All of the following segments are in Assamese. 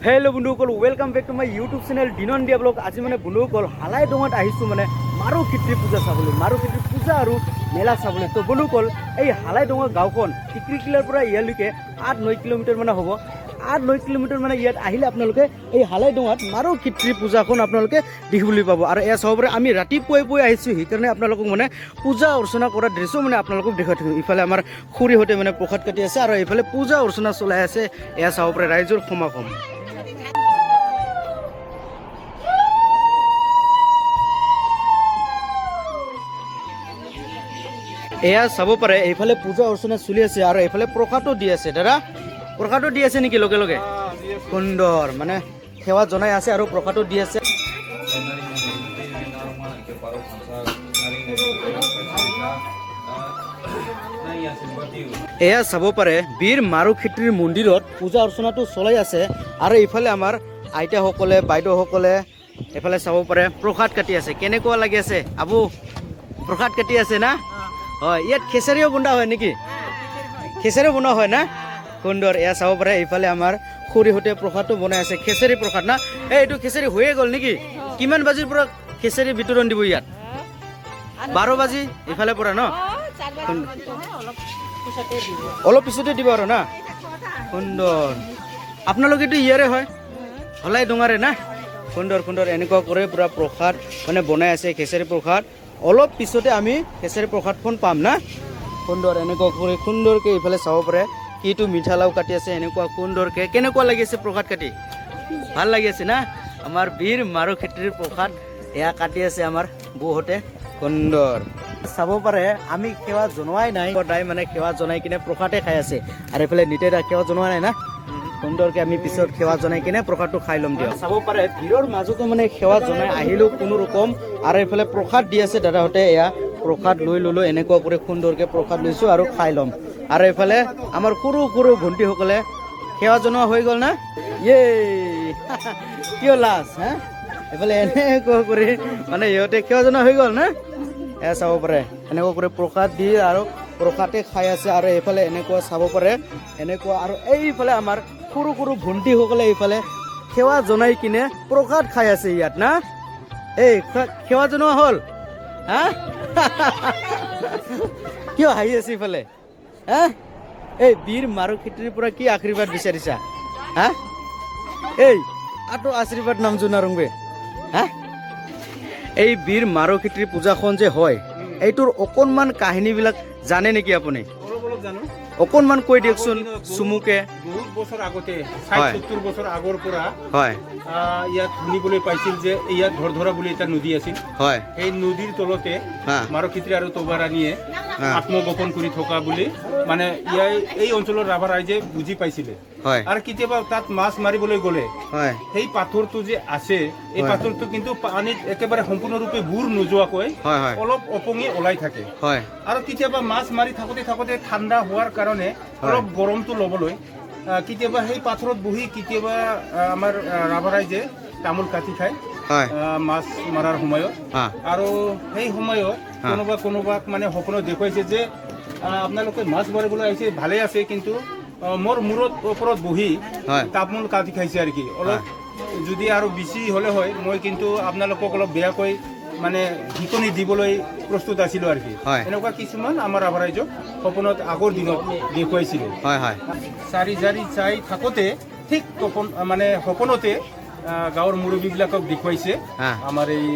हेलो बंधुসকল welcome back to my YouTube channel दिनन दिया ब्लॉग। आज मैं बंधुসকल हालाय डोंगात आहिसु माने मारो खित्री पूजा चाबले मारो खित्री पूजा और मेला चाबले। तो बंधुসকल এই हालाय डोंगा गाँवखन टिक्रिकिलार পৰা ইয়ালৈকে 8-9 কিলোমিটাৰ মানে হ'ব। 8-9 কিলোমিটাৰ মানে ইয়াত আহিলে আপোনালোকে এই হালাই ডোঙাত মাৰো খিত্ৰী পূজাখন আপোনালোকে দেখিবলৈ পাব। আৰু এয়া চাব পাৰে আমি ৰাতিপুৱাই আহিছোঁ, সেইকাৰণে আপোনালোকক মানে পূজা অৰ্চনা কৰা দৃশ্য মানে আপোনালোকক দেখাই থাকিম। ইফালে আমাৰ খুৰীহঁতে মানে প্ৰসাদ কাটি আছে আৰু এইফালে পূজা অৰ্চনা চলাই আছে। এয়া চাব পাৰে ৰাইজৰ সমাগম। এয়া চাব পাৰে এইফালে পূজা অৰ্চনা চলি আছে আৰু এইফালে প্ৰসাদো দি আছে। দাদা প্ৰসাদো দি আছে নেকি? লগে লগে সুন্দৰ মানে সেৱা জনাই আছে আৰু প্ৰসাদো দি আছে। এয়া চাব পাৰে বীৰ মাৰো খিত্ৰীৰ মন্দিৰত পূজা অৰ্চনাটো চলাই আছে আৰু এইফালে আমাৰ আইতাসকলে বাইদেউসকলে এইফালে চাব পাৰে প্ৰসাদ কাটি আছে। কেনেকুৱা লাগি আছে আবু? প্ৰসাদ কাটি আছে না? হয়, ইয়াত খিচাৰিও বন্ধা হয় নেকি? খিচাৰিও বনোৱা হয় না? সুন্দৰ। এয়া চাব পাৰে এইফালে আমাৰ খুৰীহঁতে প্ৰসাদটো বনাই আছে। খিচাৰি প্ৰসাদ না? এইটো খিচাৰি হৈয়ে গ'ল নেকি? কিমান বাজিৰ পৰা খিচাৰি বিতৰণ দিব ইয়াত? 12 বাজি এইফালে পৰা ন? অলপ পিছতে দিব আৰু না? সুন্দৰ। আপোনালোকেতো ইয়াৰে হয়, হলাই ডোঙাৰে না? সুন্দৰ সুন্দৰ। এনেকুৱা কৰে পুৰা প্ৰসাদ মানে বনাই আছে খিচাৰি প্ৰসাদ। অলপ পিছতে আমি খিচাৰি প্ৰসাদখন পাম না? সুন্দৰ। এনেকুৱা কৰি সুন্দৰকৈ এইফালে চাব পাৰে কিটো মিঠা লাও কাটি আছে এনেকুৱা সুন্দৰকৈ। কেনেকুৱা লাগি আছে প্ৰসাদ কাটি? ভাল লাগি আছে না? আমাৰ বীৰ মাৰো খিত্ৰীৰ প্ৰসাদ এয়া কাটি আছে আমাৰ বৌহঁতে। সুন্দৰ। চাব পাৰে আমি সেৱা জনোৱাই নাই, সদায় মানে সেৱা জনাই কিনে প্ৰসাদে খাই আছে। আৰু এইফালে নিতেৰা সেৱা জনোৱা নাই না? সুন্দৰকৈ আমি পিছত সেৱা জনাই কিনে প্ৰসাদটো খাই ল'ম দিয়ক। চাব পাৰে ভিৰৰ মাজতো মানে সেৱা জনাই আহিলোঁ কোনো ৰকম। আৰু এইফালে প্ৰসাদ দি আছে দাদাহঁতে। এয়া প্ৰসাদ লৈ ল'লোঁ, এনেকুৱা কৰি সুন্দৰকৈ প্ৰসাদ লৈছোঁ আৰু খাই ল'ম। আৰু এইফালে আমাৰ সৰু সৰু ভণ্টিসকলে সেৱা জনোৱা হৈ গ'ল না? ইয়ে কিয় লাজ হা? এইফালে এনেকুৱা কৰি মানে সিহঁতে সেৱা জনোৱা হৈ গ'ল না? এয়া চাব পাৰে এনেকুৱা কৰি প্ৰসাদ দি আৰু প্ৰসাদে খাই আছে। আৰু এইফালে এনেকুৱা চাব পাৰে এনেকুৱা। আৰু এইফালে আমাৰ সৰু সৰু ভণ্টিসকলে এইফালে সেৱা জনাই কিনে প্ৰসাদ খাই আছে ইয়াত না? এই সেৱা জনোৱা হ'ল হা? কিয় হাঁহি আছে ইফালে হা? এই বীৰ মাৰো খিত্ৰীৰ পৰা কি আশীৰ্বাদ বিচাৰিছা হা? এই আটো আশীৰ্বাদ নাম জোনাৰংবে হা? এই বীৰ মাৰো খিত্ৰী পূজাখন যে হয় এইটোৰ অকণমান কাহিনীবিলাক জানে নেকি আপুনি? অকণমান কৈ দিয়কচোন চুমুকে। বহুত বছৰ আগতে 60-70 বছৰ আগৰ পৰা হয় ইয়াত শুনিবলৈ পাইছিল যে ইয়াত ধৰধৰা বুলি এটা নদী আছিল। হয়, সেই নদীৰ তলতে মাৰো খিত্ৰী আৰু তবাৰাণীয়ে আত্মগোপন কৰি থকা বুলি মানে এই অঞ্চলৰ ৰাভা ৰাইজে বুজি পাইছিলে। আৰু কেতিয়াবা তাত মাছ মাৰিবলৈ গ'লে সেই পাথৰটো যে আছে এই পাথৰটো কিন্তু পানীত একেবাৰে সম্পূৰ্ণৰূপে বুৰ নোযোৱাকৈ অলপ অপঙি ওলাই থাকে। আৰু কেতিয়াবা মাছ মাৰি থাকোঁতে থাকোঁতে ঠাণ্ডা হোৱাৰ কাৰণে অলপ গৰমটো ল'বলৈ কেতিয়াবা সেই পাথৰত বহি কেতিয়াবা আমাৰ ৰাভা ৰাইজে তামোল কাটি খায় মাছ মাৰাৰ সময়ত। আৰু সেই সময়ত কোনোবাক মানে সপোনত দেখুৱাইছে যে আপোনালোকে মাছ মাৰিবলৈ আহিছে ভালে আছে, কিন্তু মোৰ মূৰত ওপৰত বহি তামোল কাটি খাইছে আৰু কি অলপ যদি আৰু বেছি হ'লে হয় মই কিন্তু আপোনালোকক অলপ বেয়াকৈ মানে ঢিকনি দিবলৈ প্ৰস্তুত আছিলোঁ আৰু কি। এনেকুৱা কিছুমান আমাৰ ৰাভা ৰাইজক সপোনত আগৰ দিনত দেখুৱাইছিলে। চাৰি জাৰি চাই থাকোঁতে ঠিক মানে সপোনতে গাঁৱৰ মুৰব্বীবিলাকক দেখুৱাইছে আমাৰ এই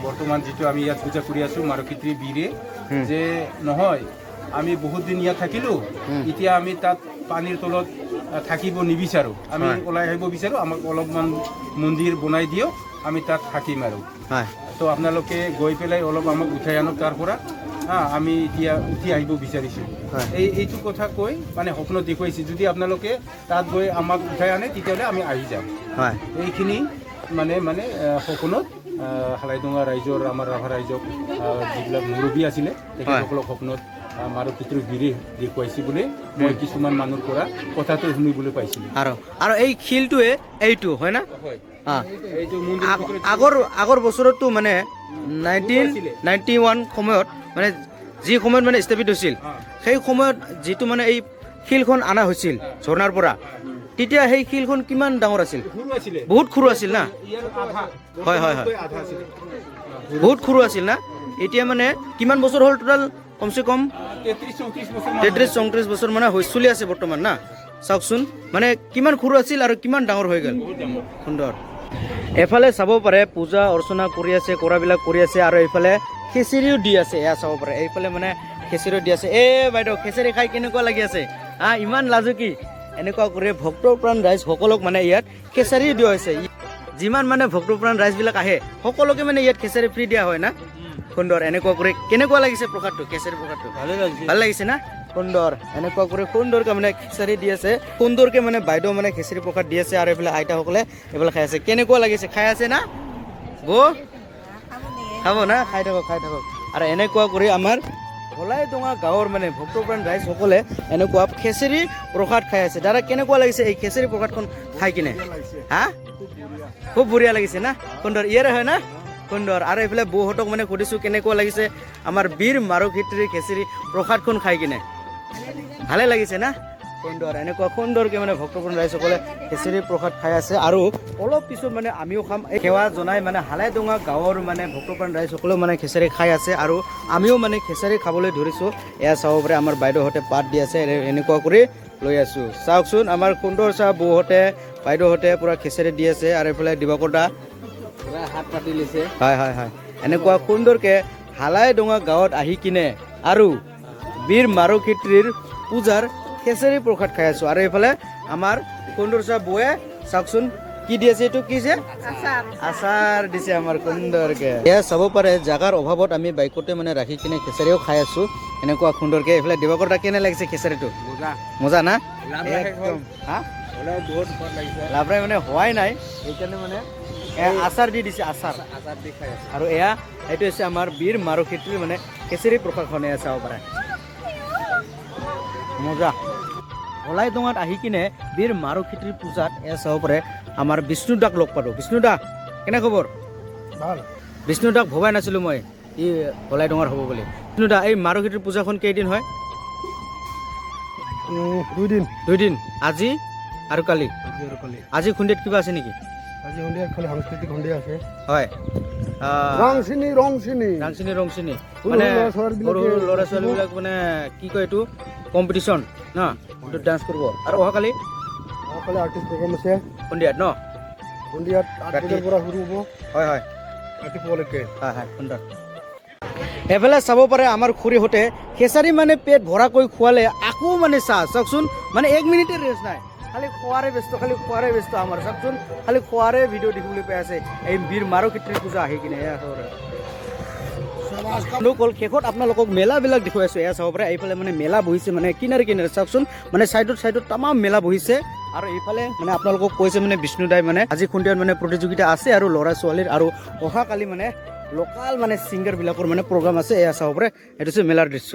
বৰ্তমান যিটো আমি ইয়াত পূজা কৰি আছোঁ মাৰো খিত্ৰী বীৰে, যে নহয় আমি বহুত দিন ইয়াত থাকিলোঁ, এতিয়া আমি তাত পানীৰ তলত থাকিব নিবিচাৰোঁ, আমি ওলাই আহিব বিচাৰোঁ, আমাক অলপমান মন্দিৰ বনাই দিয়ক, আমি তাত থাকিম আৰু। তো আপোনালোকে গৈ পেলাই অলপ আমাক উঠাই আনক তাৰ পৰা আমি এতিয়া উঠি আহিব বিচাৰিছোঁ। এইটো কথা কৈ মানে সপোনত দেখুৱাইছে যদি আপোনালোকে তাত গৈ আমাক উঠাই আনে তেতিয়াহ'লে আমি আহি যাম। এইখিনি মানে সপোনত হালাই ডোঙা ৰাইজৰ আমাৰ ৰাভা ৰাইজক যিবিলাক মুৰব্বী আছিলে তেখেতসকলক সপোনত মাৰো খিত্ৰী বীৰে দেখুৱাইছে বুলি মই কিছুমান মানুহৰ পৰা কথাটো শুনিবলৈ পাইছিলোঁ। আৰু এই শিলটোৱে এইটো হয় না? আগৰ বছৰতো মানে 1991 সময়ত মানে যি সময়ত মানে স্থাপিত হৈছিল সেই সময়ত যিটো মানে এই শিলখন অনা হৈছিল ঝৰ্ণাৰ পৰা তেতিয়া সেই শিলখন কিমান ডাঙৰ আছিল সৰু আছিলে বহুত সৰু আছিল না ইয়াৰ আধা হয় হয় হয় আধা আছিলে বহুত সৰু আছিল না এতিয়া মানে কিমান বছৰ হ'ল টোটাল কমচে কম 33-34 বছৰ মানে চলি আছে বৰ্তমান না চাওকচোন মানে কিমান সৰু আছিল আৰু কিমান ডাঙৰ হৈ গ'ল সুন্দৰ এফালে চাব পাৰে পূজা অৰ্চনা কৰি আছে কৰাবিলাক কৰি আছে আৰু এইফালে খিচিৰিও দি আছে এয়া চাব পাৰে এইফালে মানে খিচিৰিও দি আছে বাইদেউ খিচিৰি খাই কেনেকুৱা লাগি আছে ইমান লাজুকী এনেকুৱা কৰি ভক্তপ্ৰাণ ৰাইজ সকলক মানে ইয়াত খিচিৰি দিয়া হৈছে যিমান মানে ভক্তপ্ৰাণ ৰাইজবিলাক আহে সকলোকে মানে ইয়াত খিচিৰি ফ্ৰী দিয়া হয় না সুন্দৰ এনেকুৱা কৰি কেনেকুৱা লাগিছে প্ৰসাদটো খিচিৰি প্ৰসাদটো ভাল লাগিছে না সুন্দৰ এনেকুৱা কৰি সুন্দৰকৈ মানে খিচিৰি দি আছে সুন্দৰকৈ মানে বাইদেউ মানে খিচিৰি প্ৰসাদ দি আছে আৰু এইফালে আইতাসকলে এইফালে খাই আছে কেনেকুৱা লাগিছে খাই আছে না খাব না খাই থাকক আৰু এনেকুৱা কৰি আমাৰ ভলাই ডোঙা গাঁৱৰ মানে ভক্তপ্ৰাণ ৰাইজসকলে এনেকুৱা খিচিৰি প্ৰসাদ খাই আছে দাদা কেনেকুৱা লাগিছে এই খিচিৰি প্ৰসাদখন খাই কিনে খুব বঢ়িয়া লাগিছে না সুন্দৰ ইয়াৰে হয় না সুন্দৰ আৰু এইফালে বৌহঁতক মানে সুধিছোঁ কেনেকুৱা লাগিছে আমাৰ বীৰ মাৰুক্ষেত্ৰীৰ খিচিৰি প্ৰসাদখন খাই কিনে ভালে লাগিছে না সুন্দৰ এনেকুৱা সুন্দৰকৈ মানে ভক্তপ্ৰাণ ৰাইজসকলে খিচিৰি প্ৰসাদ খাই আছে আৰু অলপ পিছত মানে আমিও খাম সেৱা জনাই মানে হালাইডোঙা গাঁৱৰ মানে ভক্তপ্ৰাণ ৰাইজসকলেও মানে খিচিৰি খাই আছে আৰু আমিও মানে খিচিৰি খাবলৈ ধৰিছোঁ এয়া চাব পাৰে আমাৰ বাইদেউহঁতে পাত দি আছে এনেকুৱা কৰি লৈ আছোঁ চাওকচোন আমাৰ সুন্দৰ চাহ বৌহঁতে বাইদেউহঁতে পূৰা খিচিৰি দি আছে আৰু এইফালে দিবাকৰ দা হাত পাতি লৈছে হয় এনেকুৱা সুন্দৰকৈ হালাইডোঙা গাঁৱত আহি কিনে আৰু বীৰ মাৰুক্ষেত্ৰীৰ পূজাৰ খিচিৰি প্ৰসাদ খাই আছোঁ আৰু এইফালে আমাৰ সুন্দৰ চাহ বৌয়ে চাওকচোন কি দি আছে এইটো কি যে আচাৰ দিছে আমাৰ সুন্দৰকৈ এয়া চাব পাৰে জাগাৰ অভাৱত আমি বাইকতে মানে ৰাখি কিনে খিচিৰিও খাই আছোঁ এনেকুৱা সুন্দৰকৈ এইফালে দিবাকৰ দা কেনে লাগিছে খিচিৰিটো মজা না একদম লাভৰাই মানে হোৱাই নাই সেইকাৰণে মানে আচাৰ দি দিছে আচাৰ দি খাই আছে আৰু এইটো হৈছে আমাৰ বীৰ মাৰুক্ষেত্ৰীৰ মানে খিচিৰি প্ৰসাদখন এয়া চাব পাৰে মজা হলাইডোঙাত আহি কিনে বীৰ মাৰুক্ষেত্ৰীৰ পূজাত এয়া চাব পাৰে আমাৰ বিষ্ণুদাক লগ পালোঁ বিষ্ণুদা কেনে খবৰ ভাল বিষ্ণুদাক ভবাই নাছিলোঁ মই ই হলাইডোঙাৰ হ'ব বুলি বিষ্ণুদা এই মাৰুক্ষেত্ৰীৰ পূজাখন কেইদিন হয় 2 দিন আজি আৰু কালি আজি খুন্দিয়াত কিবা আছে নেকি আজি সন্ধিয়া খালি সাংস্কৃতিক সন্ধিয়া আছে হয় ৰংচিনী মানে সৰু ল'ৰা ছোৱালীবিলাক মানে কি কয় এইটো কম্পিটিশ্যন ন এইটো ডান্স কৰিব আৰু অহাকালি আৰ্টিষ্ট প্ৰগ্ৰাম আছে সন্ধিয়াত ন সন্ধিয়াত 8 বজাৰ পৰা শুৰু হ'ব হয় ৰাতিপুৱালৈকে হয় সুন্দৰ এফালে চাব পাৰে আমাৰ খুৰীহঁতে খিচাৰি মানে পেট ভৰাকৈ খোৱালে আকৌ মানে চাওকচোন মানে 1 মিনিটে ৰেষ্ট নাই খালি খোৱাৰে ব্যস্ত আমাৰ চাওকচোন খালি খোৱাৰে ভিডিঅ' দেখিবলৈ পাই আছে এই বীৰ মাৰুক্ষেত্ৰীৰ পূজা আহি কিনে লোকল শেষত আপোনালোকক মেলাবিলাক দেখুৱাই আছোঁ এয়া চাব পাৰে এইফালে মানে মেলা বহিছে মানে কিনাৰে চাওকচোন মানে চাইডত তামাম মেলা বহিছে আৰু এইফালে মানে আপোনালোকক কৈছে মানে বিষ্ণুদাই মানে আজি সন্ধিয়াত মানে প্ৰতিযোগিতা আছে আৰু ল'ৰা ছোৱালীৰ আৰু অহাকালি মানে লোকেল মানে ছিংগাৰবিলাকৰ মানে প্ৰগ্ৰাম আছে এয়া চাব পাৰে এইটো হৈছে মেলাৰ দৃশ্য